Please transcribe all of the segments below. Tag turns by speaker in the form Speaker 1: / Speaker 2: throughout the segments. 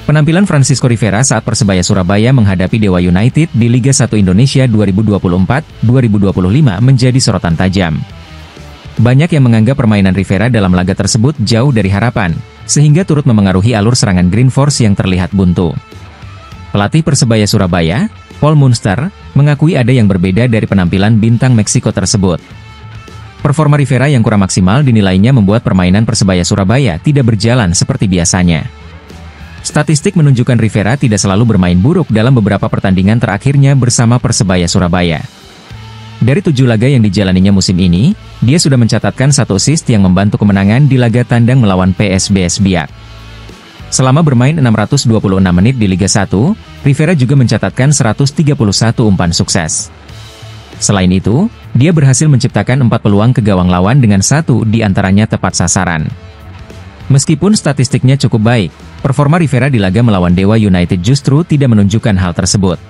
Speaker 1: Penampilan Francisco Rivera saat Persebaya Surabaya menghadapi Dewa United di Liga 1 Indonesia 2024-2025 menjadi sorotan tajam. Banyak yang menganggap permainan Rivera dalam laga tersebut jauh dari harapan, sehingga turut memengaruhi alur serangan Green Force yang terlihat buntu. Pelatih Persebaya Surabaya, Paul Munster, mengakui ada yang berbeda dari penampilan bintang Meksiko tersebut. Performa Rivera yang kurang maksimal dinilainya membuat permainan Persebaya Surabaya tidak berjalan seperti biasanya. Statistik menunjukkan Rivera tidak selalu bermain buruk dalam beberapa pertandingan terakhirnya bersama Persebaya Surabaya. Dari 7 laga yang dijalaninya musim ini, dia sudah mencatatkan 1 assist yang membantu kemenangan di laga tandang melawan PSBS Biak. Selama bermain 626 menit di Liga 1, Rivera juga mencatatkan 131 umpan sukses. Selain itu, dia berhasil menciptakan 4 peluang ke gawang lawan dengan 1 di antaranya tepat sasaran. Meskipun statistiknya cukup baik, performa Rivera di laga melawan Dewa United justru tidak menunjukkan hal tersebut.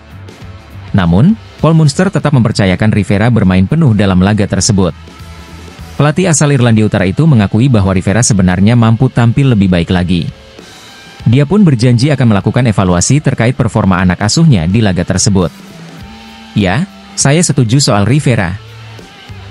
Speaker 1: Namun, Paul Munster tetap mempercayakan Rivera bermain penuh dalam laga tersebut. Pelatih asal Irlandia Utara itu mengakui bahwa Rivera sebenarnya mampu tampil lebih baik lagi. Dia pun berjanji akan melakukan evaluasi terkait performa anak asuhnya di laga tersebut. Ya, saya setuju soal Rivera.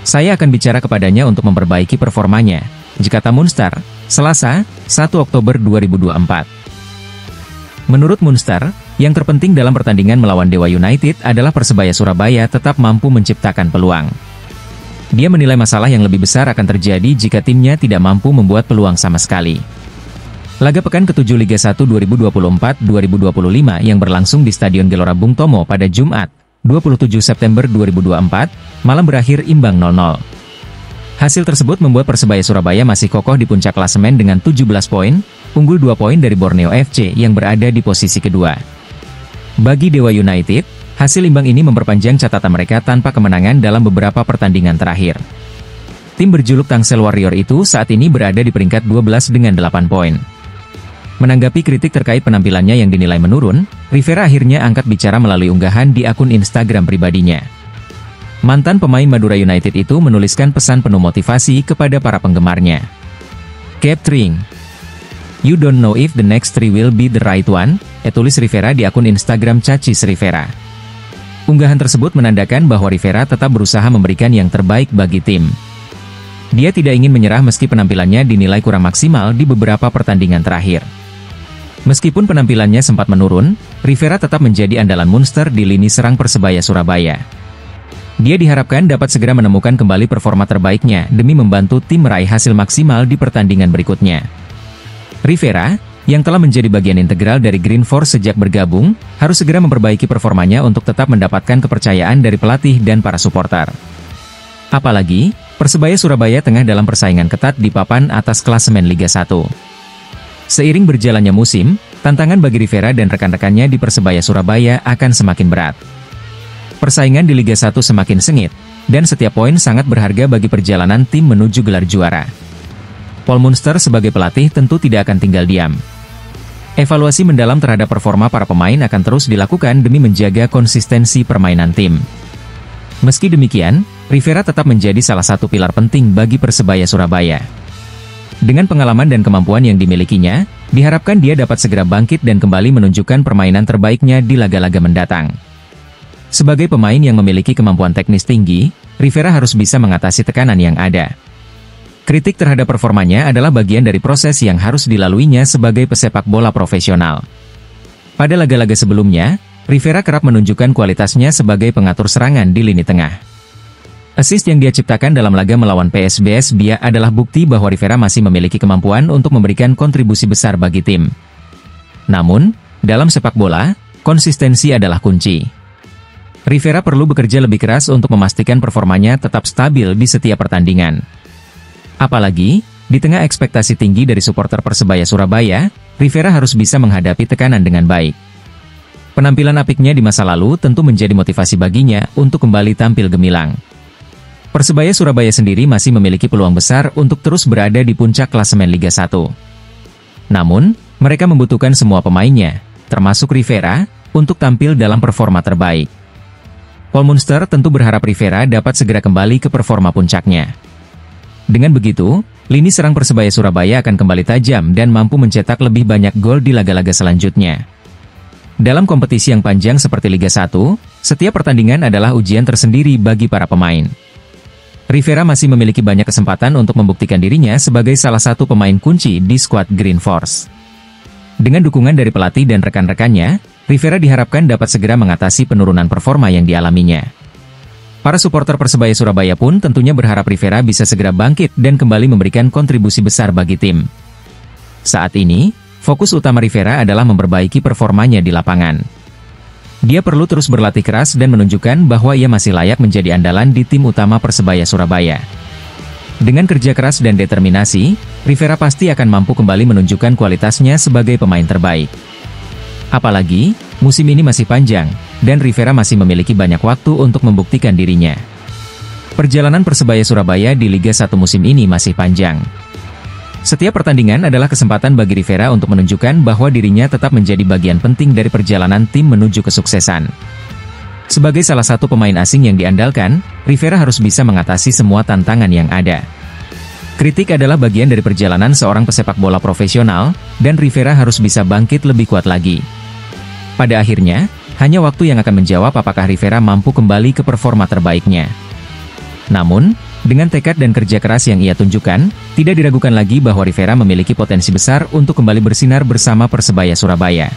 Speaker 1: Saya akan bicara kepadanya untuk memperbaiki performanya, kata Munster, Selasa, 1 Oktober 2024. Menurut Munster, yang terpenting dalam pertandingan melawan Dewa United adalah Persebaya Surabaya tetap mampu menciptakan peluang. Dia menilai masalah yang lebih besar akan terjadi jika timnya tidak mampu membuat peluang sama sekali. Laga pekan ke-7 Liga 1 2024-2025 yang berlangsung di Stadion Gelora Bung Tomo pada Jumat, 27 September 2024, malam berakhir imbang 0-0. Hasil tersebut membuat Persebaya Surabaya masih kokoh di puncak klasemen dengan 17 poin, unggul 2 poin dari Borneo FC yang berada di posisi kedua. Bagi Dewa United, hasil imbang ini memperpanjang catatan mereka tanpa kemenangan dalam beberapa pertandingan terakhir. Tim berjuluk Tangsel Warrior itu saat ini berada di peringkat 12 dengan 8 poin. Menanggapi kritik terkait penampilannya yang dinilai menurun, Rivera akhirnya angkat bicara melalui unggahan di akun Instagram pribadinya. Mantan pemain Madura United itu menuliskan pesan penuh motivasi kepada para penggemarnya. Captring, "You don't know if the next 3 will be the right one," tulis Rivera di akun Instagram Cacis Rivera. Unggahan tersebut menandakan bahwa Rivera tetap berusaha memberikan yang terbaik bagi tim. Dia tidak ingin menyerah meski penampilannya dinilai kurang maksimal di beberapa pertandingan terakhir. Meskipun penampilannya sempat menurun, Rivera tetap menjadi andalan Munster di lini serang Persebaya Surabaya. Dia diharapkan dapat segera menemukan kembali performa terbaiknya demi membantu tim meraih hasil maksimal di pertandingan berikutnya. Rivera, yang telah menjadi bagian integral dari Green Force sejak bergabung, harus segera memperbaiki performanya untuk tetap mendapatkan kepercayaan dari pelatih dan para supporter. Apalagi, Persebaya Surabaya tengah dalam persaingan ketat di papan atas klasemen Liga 1. Seiring berjalannya musim, tantangan bagi Rivera dan rekan-rekannya di Persebaya Surabaya akan semakin berat. Persaingan di Liga 1 semakin sengit, dan setiap poin sangat berharga bagi perjalanan tim menuju gelar juara. Paul Munster sebagai pelatih tentu tidak akan tinggal diam. Evaluasi mendalam terhadap performa para pemain akan terus dilakukan demi menjaga konsistensi permainan tim. Meski demikian, Rivera tetap menjadi salah satu pilar penting bagi Persebaya Surabaya. Dengan pengalaman dan kemampuan yang dimilikinya, diharapkan dia dapat segera bangkit dan kembali menunjukkan permainan terbaiknya di laga-laga mendatang. Sebagai pemain yang memiliki kemampuan teknis tinggi, Rivera harus bisa mengatasi tekanan yang ada. Kritik terhadap performanya adalah bagian dari proses yang harus dilaluinya sebagai pesepak bola profesional. Pada laga-laga sebelumnya, Rivera kerap menunjukkan kualitasnya sebagai pengatur serangan di lini tengah. Assist yang dia ciptakan dalam laga melawan PSBS Biak adalah bukti bahwa Rivera masih memiliki kemampuan untuk memberikan kontribusi besar bagi tim. Namun, dalam sepak bola, konsistensi adalah kunci. Rivera perlu bekerja lebih keras untuk memastikan performanya tetap stabil di setiap pertandingan. Apalagi, di tengah ekspektasi tinggi dari supporter Persebaya Surabaya, Rivera harus bisa menghadapi tekanan dengan baik. Penampilan apiknya di masa lalu tentu menjadi motivasi baginya untuk kembali tampil gemilang. Persebaya Surabaya sendiri masih memiliki peluang besar untuk terus berada di puncak klasemen Liga 1. Namun, mereka membutuhkan semua pemainnya, termasuk Rivera, untuk tampil dalam performa terbaik. Paul Munster tentu berharap Rivera dapat segera kembali ke performa puncaknya. Dengan begitu, lini serang Persebaya Surabaya akan kembali tajam dan mampu mencetak lebih banyak gol di laga-laga selanjutnya. Dalam kompetisi yang panjang seperti Liga 1, setiap pertandingan adalah ujian tersendiri bagi para pemain. Rivera masih memiliki banyak kesempatan untuk membuktikan dirinya sebagai salah satu pemain kunci di skuad Green Force. Dengan dukungan dari pelatih dan rekan-rekannya, Rivera diharapkan dapat segera mengatasi penurunan performa yang dialaminya. Para supporter Persebaya Surabaya pun tentunya berharap Rivera bisa segera bangkit dan kembali memberikan kontribusi besar bagi tim. Saat ini, fokus utama Rivera adalah memperbaiki performanya di lapangan. Dia perlu terus berlatih keras dan menunjukkan bahwa ia masih layak menjadi andalan di tim utama Persebaya Surabaya. Dengan kerja keras dan determinasi, Rivera pasti akan mampu kembali menunjukkan kualitasnya sebagai pemain terbaik. Apalagi, musim ini masih panjang, dan Rivera masih memiliki banyak waktu untuk membuktikan dirinya. Perjalanan Persebaya Surabaya di Liga 1 musim ini masih panjang. Setiap pertandingan adalah kesempatan bagi Rivera untuk menunjukkan bahwa dirinya tetap menjadi bagian penting dari perjalanan tim menuju kesuksesan. Sebagai salah satu pemain asing yang diandalkan, Rivera harus bisa mengatasi semua tantangan yang ada. Kritik adalah bagian dari perjalanan seorang pesepak bola profesional, dan Rivera harus bisa bangkit lebih kuat lagi. Pada akhirnya, hanya waktu yang akan menjawab apakah Rivera mampu kembali ke performa terbaiknya. Namun, dengan tekad dan kerja keras yang ia tunjukkan, tidak diragukan lagi bahwa Rivera memiliki potensi besar untuk kembali bersinar bersama Persebaya Surabaya.